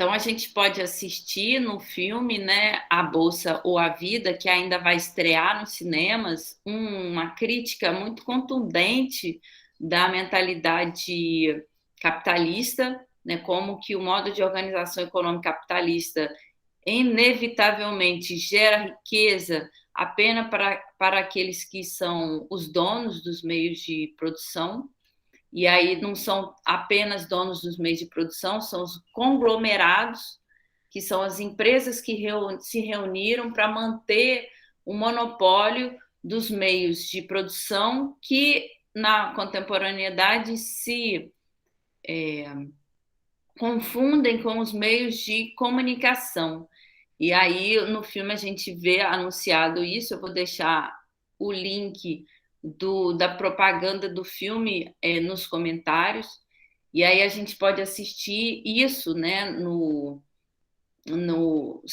Então, a gente pode assistir no filme, né, A Bolsa ou a Vida, que ainda vai estrear nos cinemas, uma crítica muito contundente da mentalidade capitalista, né, como que o modo de organização econômica capitalista inevitavelmente gera riqueza apenas para aqueles que são os donos dos meios de produção, e aí não são apenas donos dos meios de produção, são os conglomerados, que são as empresas que se reuniram para manter o monopólio dos meios de produção que, na contemporaneidade, se confundem com os meios de comunicação. E aí, no filme, a gente vê anunciado isso. Eu vou deixar o link da propaganda do filme nos comentários. E aí a gente pode assistir isso, né, nos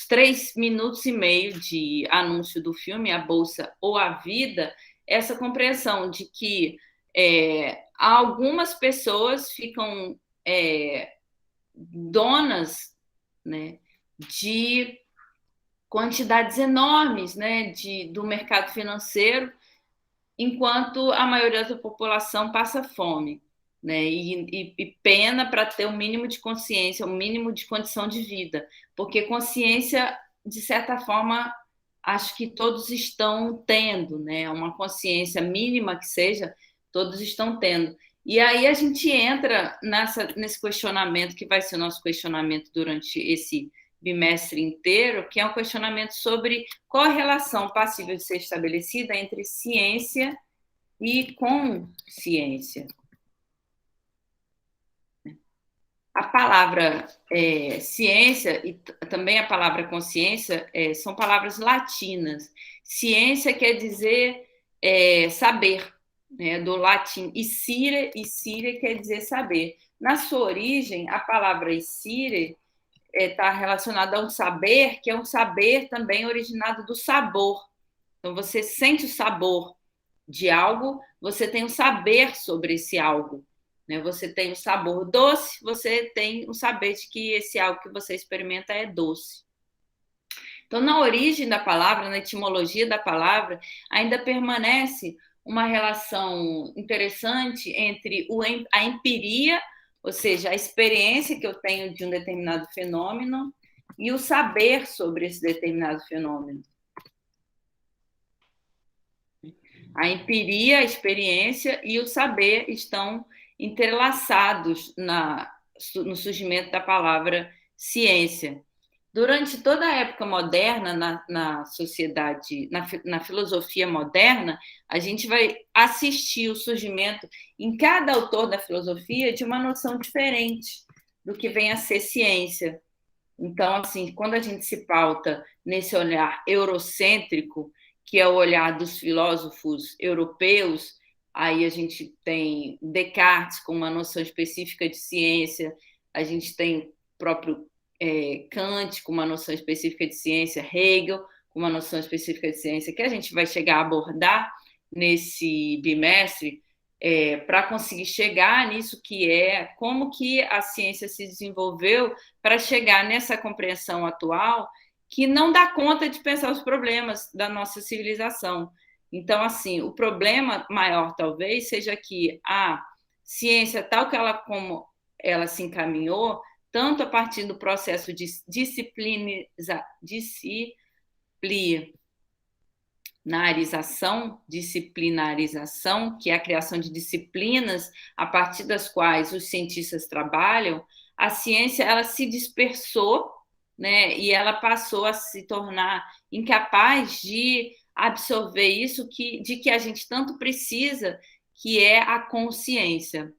3 minutos e meio de anúncio do filme, A Bolsa ou a Vida, essa compreensão de que algumas pessoas ficam donas, né, de quantidades enormes, né, do mercado financeiro, enquanto a maioria da população passa fome, né, e pena para ter o mínimo de consciência, o mínimo de condição de vida, porque consciência, de certa forma, acho que todos estão tendo, né, uma consciência mínima que seja, todos estão tendo. E aí a gente entra nesse questionamento, que vai ser o nosso questionamento durante esse bimestre inteiro, que é um questionamento sobre qual a relação passível de ser estabelecida entre ciência e consciência. A palavra ciência e também a palavra consciência são palavras latinas. Ciência quer dizer saber, né, do latim e quer dizer saber. Na sua origem, a palavra isire está relacionada a um saber, que é um saber também originado do sabor. Então, você sente o sabor de algo, você tem um saber sobre esse algo. Né? Você tem o sabor doce, você tem o saber de que esse algo que você experimenta é doce. Então, na origem da palavra, na etimologia da palavra, ainda permanece uma relação interessante entre a empiria, ou seja, a experiência que eu tenho de um determinado fenômeno, e o saber sobre esse determinado fenômeno. A empiria, a experiência e o saber estão entrelaçados no surgimento da palavra ciência. Durante toda a época moderna, na sociedade, na filosofia moderna, a gente vai assistir o surgimento, em cada autor da filosofia, de uma noção diferente do que vem a ser ciência. Então, assim, quando a gente se pauta nesse olhar eurocêntrico, que é o olhar dos filósofos europeus, aí a gente tem Descartes com uma noção específica de ciência, a gente tem o próprio Kant com uma noção específica de ciência, Hegel com uma noção específica de ciência, que a gente vai chegar a abordar nesse bimestre, para conseguir chegar nisso que é como que a ciência se desenvolveu para chegar nessa compreensão atual que não dá conta de pensar os problemas da nossa civilização. Então, assim, o problema maior talvez seja que a ciência, tal que como ela se encaminhou, tanto a partir do processo de disciplinarização, que é a criação de disciplinas a partir das quais os cientistas trabalham, a ciência ela se dispersou, né, e ela passou a se tornar incapaz de absorver isso de que a gente tanto precisa, que é a consciência.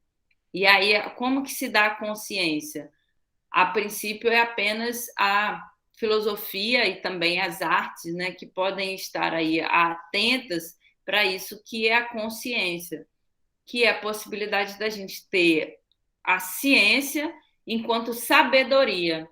E aí, como que se dá a consciência? A princípio, é apenas a filosofia e também as artes, né, que podem estar aí atentas para isso que é a consciência, que é a possibilidade da gente ter a ciência enquanto sabedoria.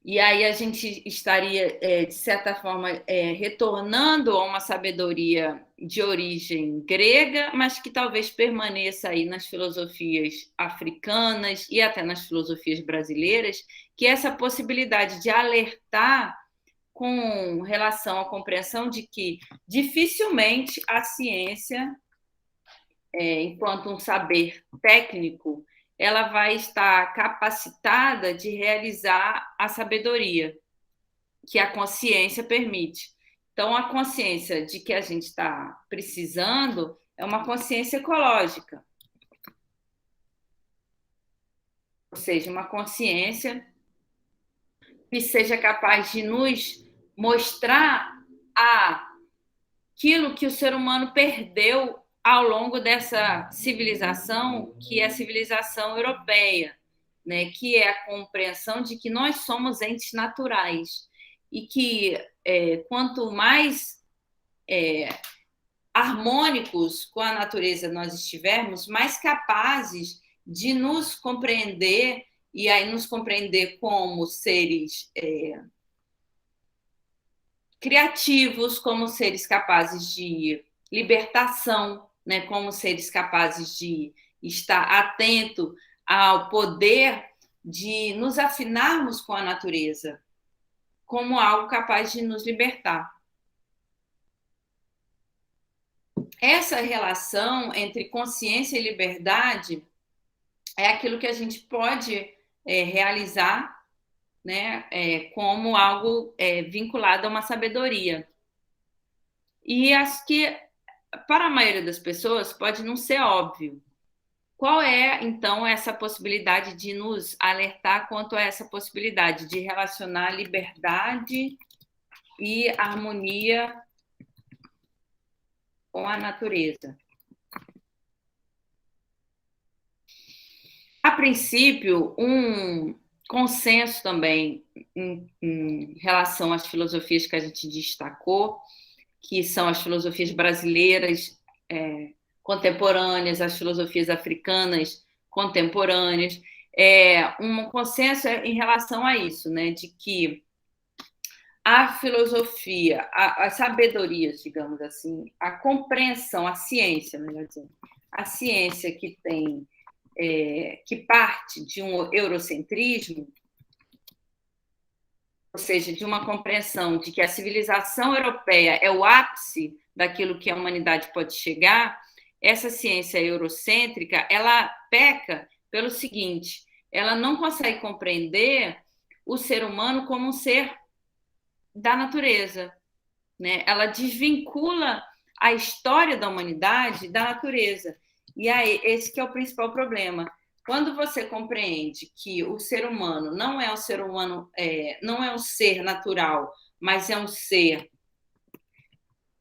E aí a gente estaria, de certa forma, retornando a uma sabedoria de origem grega, mas que talvez permaneça aí nas filosofias africanas e até nas filosofias brasileiras, que é essa possibilidade de alertar com relação à compreensão de que dificilmente a ciência, enquanto um saber técnico, ela vai estar capacitada de realizar a sabedoria que a consciência permite. Então, a consciência de que a gente está precisando é uma consciência ecológica, ou seja, uma consciência que seja capaz de nos mostrar aquilo que o ser humano perdeu ao longo dessa civilização, que é a civilização europeia, né? Que é a compreensão de que nós somos entes naturais e que quanto mais harmônicos com a natureza nós estivermos, mais capazes de nos compreender, e aí nos compreender como seres criativos, como seres capazes de libertação, né? Como seres capazes de estar atento ao poder de nos afinarmos com a natureza, como algo capaz de nos libertar. Essa relação entre consciência e liberdade é aquilo que a gente pode realizar, né, como algo vinculado a uma sabedoria. E acho que, para a maioria das pessoas, pode não ser óbvio. Qual é, então, essa possibilidade de nos alertar quanto a essa possibilidade de relacionar liberdade e harmonia com a natureza? A princípio, um consenso também em relação às filosofias que a gente destacou, que são as filosofias brasileiras contemporâneas, as filosofias africanas contemporâneas, um consenso em relação a isso, né, de que a filosofia, as sabedorias, digamos assim, a compreensão, a ciência, melhor dizendo, a ciência que tem que parte de um eurocentrismo, ou seja, de uma compreensão de que a civilização europeia é o ápice daquilo que a humanidade pode chegar, essa ciência eurocêntrica, ela peca pelo seguinte: ela não consegue compreender o ser humano como um ser da natureza, né? Ela desvincula a história da humanidade da natureza. E aí, esse que é o principal problema. Quando você compreende que o ser humano não é um ser humano, não é um ser natural, mas é um ser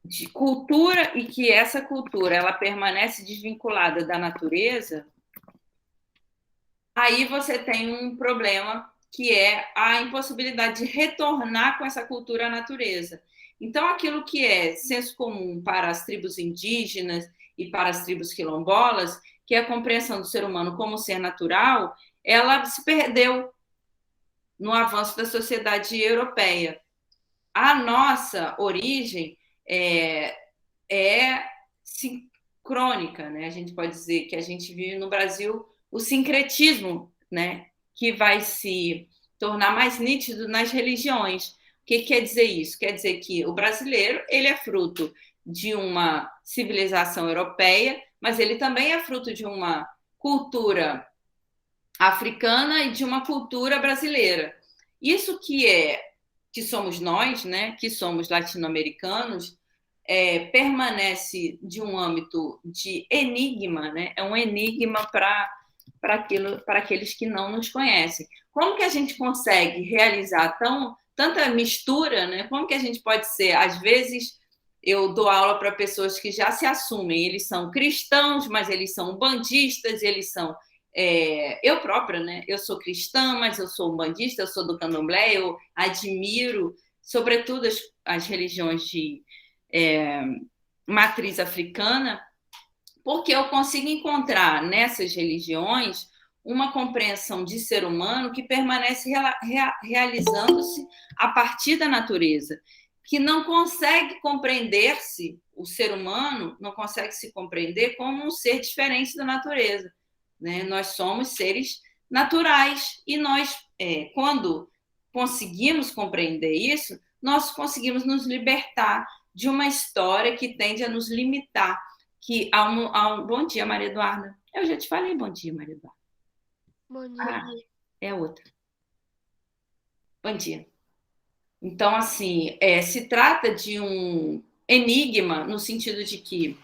de cultura e que essa cultura ela permanece desvinculada da natureza, aí você tem um problema que é a impossibilidade de retornar com essa cultura à natureza. Então, aquilo que é senso comum para as tribos indígenas e para as tribos quilombolas, que é a compreensão do ser humano como ser natural, ela se perdeu no avanço da sociedade europeia. A nossa origem é sincrônica, né? A gente pode dizer que a gente vive no Brasil o sincretismo, né? Que vai se tornar mais nítido nas religiões. O que quer dizer isso? Quer dizer que o brasileiro ele é fruto de uma civilização europeia, mas ele também é fruto de uma cultura africana e de uma cultura brasileira. Isso que somos nós, né? Que somos latino-americanos, permanece de um âmbito de enigma, né? É um enigma para aqueles que não nos conhecem. Como que a gente consegue realizar tanta mistura, né? Como que a gente pode ser, às vezes eu dou aula para pessoas que já se assumem, eles são cristãos, mas eles são umbandistas, eles são eu própria, né? Eu sou cristã, mas eu sou umbandista, eu sou do candomblé, eu admiro, sobretudo, as religiões de matriz africana, porque eu consigo encontrar nessas religiões uma compreensão de ser humano que permanece realizando-se a partir da natureza, que não consegue compreender-se, o ser humano não consegue se compreender como um ser diferente da natureza, né? Nós somos seres naturais e nós, quando conseguimos compreender isso, nós conseguimos nos libertar de uma história que tende a nos limitar. Bom dia, Maria Eduarda. Eu já te falei bom dia, Maria Eduarda. Bom dia. É outra. Bom dia. Então, assim, se trata de um enigma, no sentido de que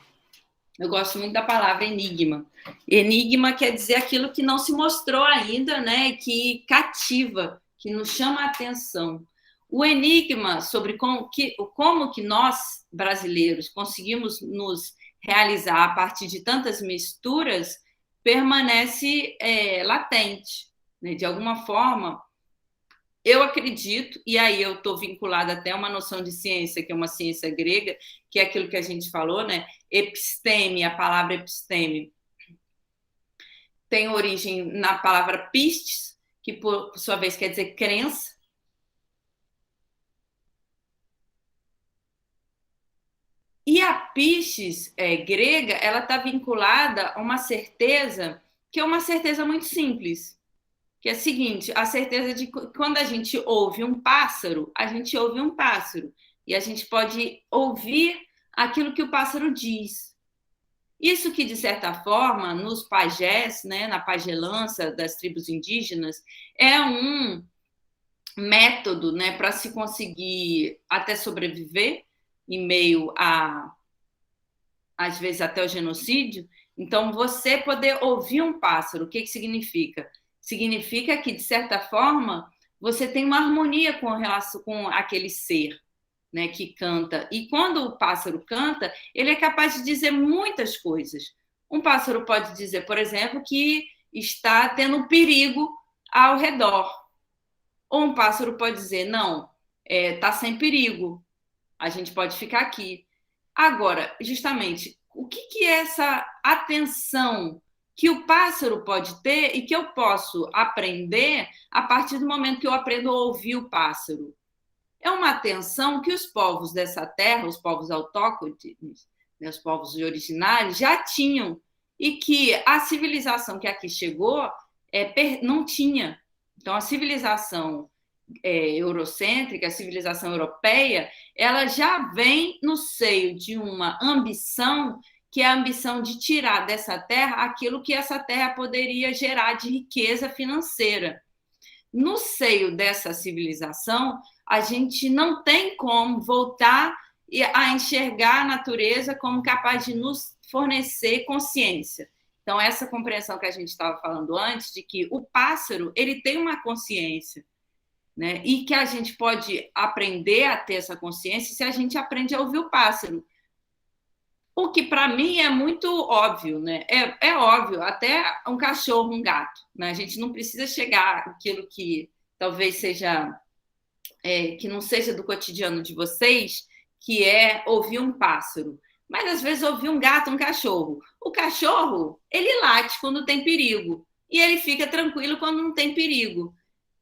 eu gosto muito da palavra enigma. Enigma quer dizer aquilo que não se mostrou ainda, né? Que cativa, que nos chama a atenção. O enigma sobre como que nós, brasileiros, conseguimos nos realizar a partir de tantas misturas permanece latente. Né? De alguma forma, eu acredito, e aí eu estou vinculada até a uma noção de ciência, que é uma ciência grega, que é aquilo que a gente falou, né? Episteme, a palavra episteme, tem origem na palavra pistes, que por sua vez quer dizer crença. E a pistes grega, ela está vinculada a uma certeza que é uma certeza muito simples, que é a seguinte, a certeza de que quando a gente ouve um pássaro, a gente ouve um pássaro. E a gente pode ouvir aquilo que o pássaro diz. Isso que, de certa forma, nos pajés, né, na pagelança das tribos indígenas, é um método, né, para se conseguir até sobreviver em meio às vezes, até o genocídio. Então, você poder ouvir um pássaro, o que significa? Significa que, de certa forma, você tem uma harmonia com aquele ser, né, que canta. E quando o pássaro canta, ele é capaz de dizer muitas coisas. Um pássaro pode dizer, por exemplo, que está tendo perigo ao redor. Ou um pássaro pode dizer, não, está sem perigo, a gente pode ficar aqui. Agora, justamente, o que é essa atenção que o pássaro pode ter e que eu posso aprender a partir do momento que eu aprendo a ouvir o pássaro? É uma atenção que os povos dessa terra, os povos autóctones, né, os povos originários, já tinham e que a civilização que aqui chegou não tinha. Então, a civilização eurocêntrica, a civilização europeia, ela já vem no seio de uma ambição que é a ambição de tirar dessa terra aquilo que essa terra poderia gerar de riqueza financeira. No seio dessa civilização, a gente não tem como voltar a enxergar a natureza como capaz de nos fornecer consciência. Então, essa compreensão que a gente estava falando antes, de que o pássaro ele tem uma consciência, né? E que a gente pode aprender a ter essa consciência se a gente aprende a ouvir o pássaro. O que para mim é muito óbvio, né? É óbvio, até um cachorro, um gato, né? A gente não precisa chegar àquilo que talvez seja que não seja do cotidiano de vocês, que é ouvir um pássaro. Mas às vezes ouvir um gato, um cachorro. O cachorro, ele late quando tem perigo e ele fica tranquilo quando não tem perigo.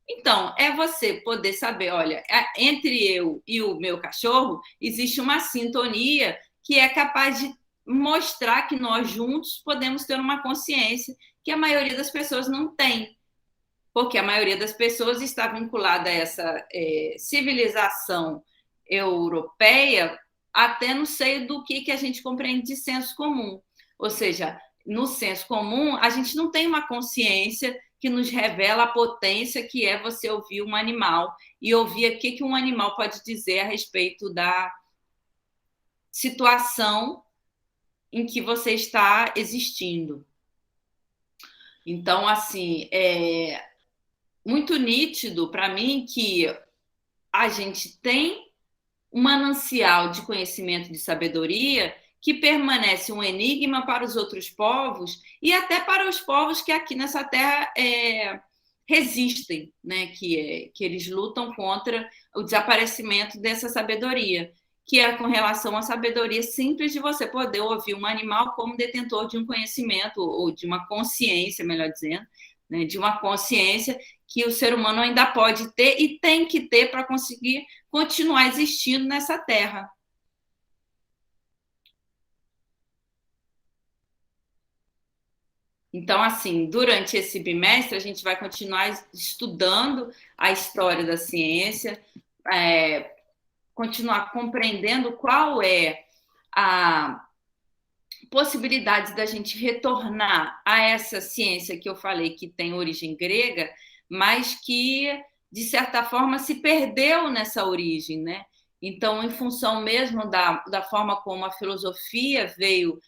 Então, é você poder saber, olha, entre eu e o meu cachorro existe uma sintonia que é capaz de mostrar que nós juntos podemos ter uma consciência que a maioria das pessoas não tem, porque a maioria das pessoas está vinculada a essa civilização europeia até no seio do que a gente compreende de senso comum. Ou seja, no senso comum, a gente não tem uma consciência que nos revela a potência que é você ouvir um animal e ouvir o que um animal pode dizer a respeito da situação em que você está existindo. Então, assim, é muito nítido para mim que a gente tem um manancial de conhecimento, de sabedoria, que permanece um enigma para os outros povos e até para os povos que aqui nessa terra resistem, né? Que eles lutam contra o desaparecimento dessa sabedoria, que é com relação à sabedoria simples de você poder ouvir um animal como detentor de um conhecimento ou de uma consciência, melhor dizendo, né, de uma consciência que o ser humano ainda pode ter e tem que ter para conseguir continuar existindo nessa Terra. Então, assim, durante esse bimestre, a gente vai continuar estudando a história da ciência, continuar compreendendo qual é a possibilidade da gente retornar a essa ciência que eu falei que tem origem grega, mas que, de certa forma, se perdeu nessa origem, né? Então, em função mesmo da forma como a filosofia veio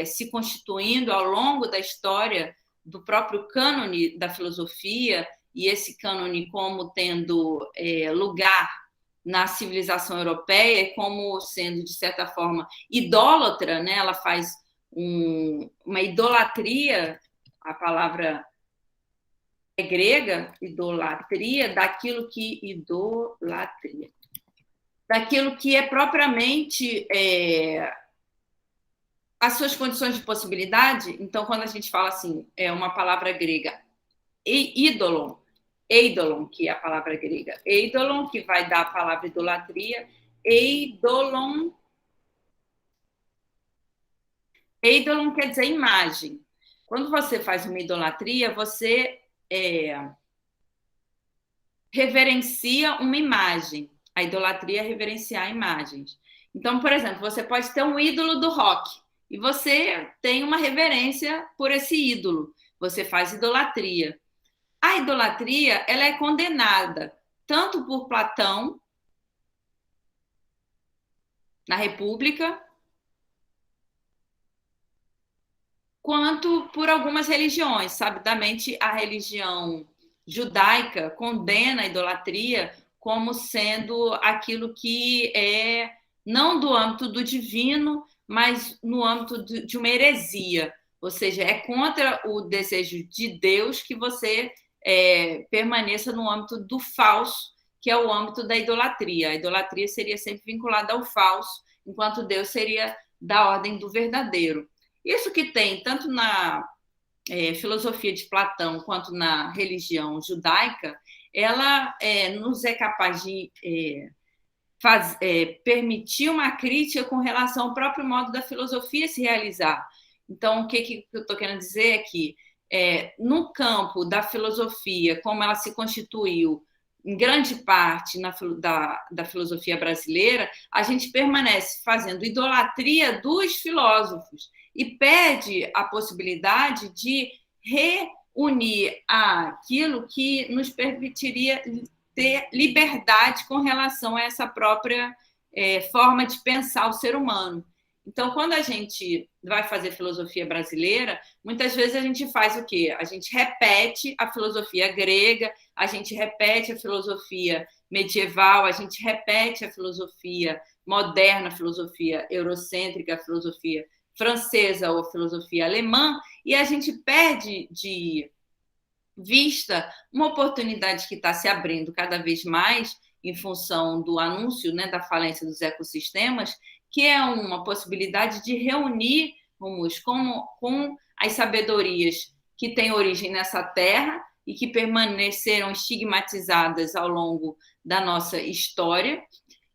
se constituindo ao longo da história do próprio cânone da filosofia, e esse cânone como tendo lugar na civilização europeia, como sendo, de certa forma, idólatra, né? Ela faz uma idolatria, a palavra é grega, idolatria, daquilo que é propriamente as suas condições de possibilidade. Então, quando a gente fala assim, é uma palavra grega, ídolon, eidolon, que é a palavra grega, eidolon, que vai dar a palavra idolatria, eidolon quer dizer imagem. Quando você faz uma idolatria, você reverencia uma imagem. A idolatria é reverenciar imagens. Então, por exemplo, você pode ter um ídolo do rock e você tem uma reverência por esse ídolo. Você faz idolatria. A idolatria, ela é condenada tanto por Platão na República, quanto por algumas religiões. Sabidamente, a religião judaica condena a idolatria como sendo aquilo que é não do âmbito do divino, mas no âmbito de uma heresia. Ou seja, é contra o desejo de Deus que você permaneça no âmbito do falso, que é o âmbito da idolatria. A idolatria seria sempre vinculada ao falso, enquanto Deus seria da ordem do verdadeiro. Isso que tem tanto na filosofia de Platão quanto na religião judaica, ela nos é capaz de permitir uma crítica com relação ao próprio modo da filosofia se realizar. Então, o que eu estou querendo dizer é que, no campo da filosofia, como ela se constituiu em grande parte da filosofia brasileira, a gente permanece fazendo idolatria dos filósofos e perde a possibilidade de reunir aquilo que nos permitiria ter liberdade com relação a essa própria forma de pensar o ser humano. Então, quando a gente vai fazer filosofia brasileira, muitas vezes a gente faz o quê? A gente repete a filosofia grega, a gente repete a filosofia medieval, a gente repete a filosofia moderna, a filosofia eurocêntrica, a filosofia francesa ou a filosofia alemã, e a gente perde de vista uma oportunidade que está se abrindo cada vez mais em função do anúncio, né, da falência dos ecossistemas, que é uma possibilidade de reunir com as sabedorias que têm origem nessa terra e que permaneceram estigmatizadas ao longo da nossa história,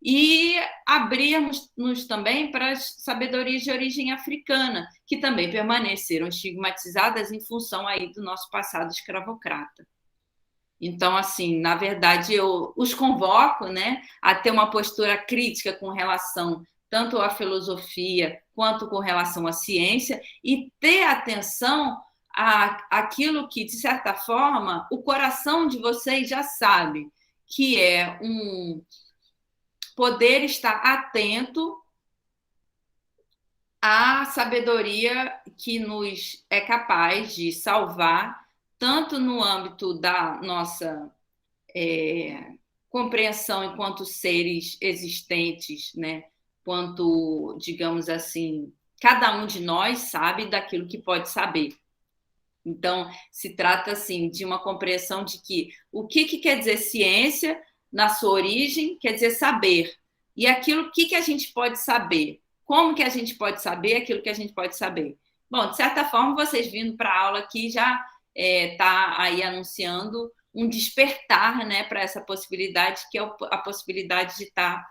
e abrirmos também para as sabedorias de origem africana, que também permaneceram estigmatizadas em função aí do nosso passado escravocrata. Então, assim, na verdade, eu os convoco, né, a ter uma postura crítica com relação tanto à filosofia quanto com relação à ciência e ter atenção àquilo que, de certa forma, o coração de vocês já sabe, que é poder estar atento à sabedoria que nos é capaz de salvar, tanto no âmbito da nossa compreensão enquanto seres existentes, né? Quanto, digamos assim, cada um de nós sabe daquilo que pode saber. Então, se trata, assim, de uma compreensão de que o que quer dizer ciência na sua origem, quer dizer saber. E aquilo, o que a gente pode saber? Como que a gente pode saber aquilo que a gente pode saber? Bom, de certa forma, vocês vindo para a aula aqui já está aí anunciando um despertar, né, para essa possibilidade, que é a possibilidade de estar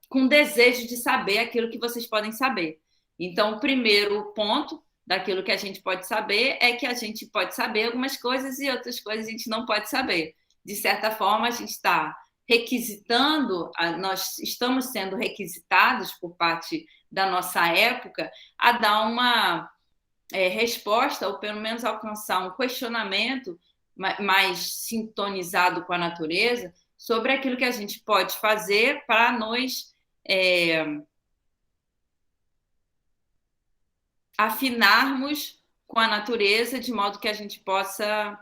com desejo de saber aquilo que vocês podem saber. Então, o primeiro ponto daquilo que a gente pode saber é que a gente pode saber algumas coisas e outras coisas a gente não pode saber. De certa forma, a gente está requisitando, nós estamos sendo requisitados por parte da nossa época a dar uma resposta, ou pelo menos alcançar um questionamento mais sintonizado com a natureza sobre aquilo que a gente pode fazer para nos afinarmos com a natureza de modo que a gente possa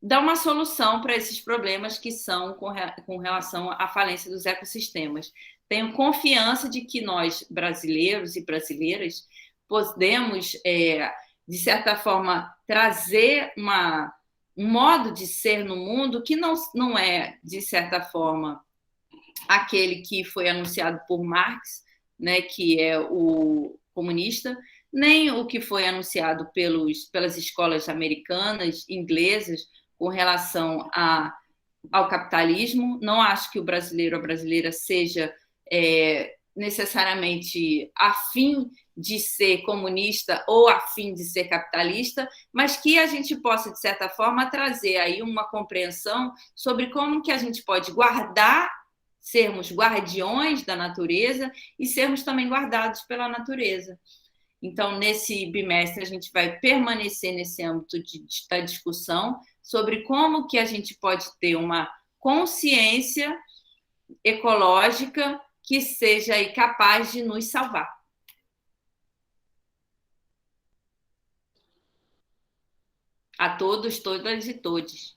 dar uma solução para esses problemas que são com relação à falência dos ecossistemas. Tenho confiança de que nós, brasileiros e brasileiras, podemos, de certa forma, trazer um modo de ser no mundo que não é, de certa forma, aquele que foi anunciado por Marx, né, que é o comunista, nem o que foi anunciado pelas escolas americanas, inglesas, com relação ao capitalismo. Não acho que o brasileiro ou a brasileira seja necessariamente afim de ser comunista ou afim de ser capitalista, mas que a gente possa, de certa forma, trazer aí uma compreensão sobre como que a gente pode guardar, sermos guardiões da natureza e sermos também guardados pela natureza. Então, nesse bimestre, a gente vai permanecer nesse âmbito da discussão sobre como que a gente pode ter uma consciência ecológica que seja aí capaz de nos salvar. A todos, todas e todes.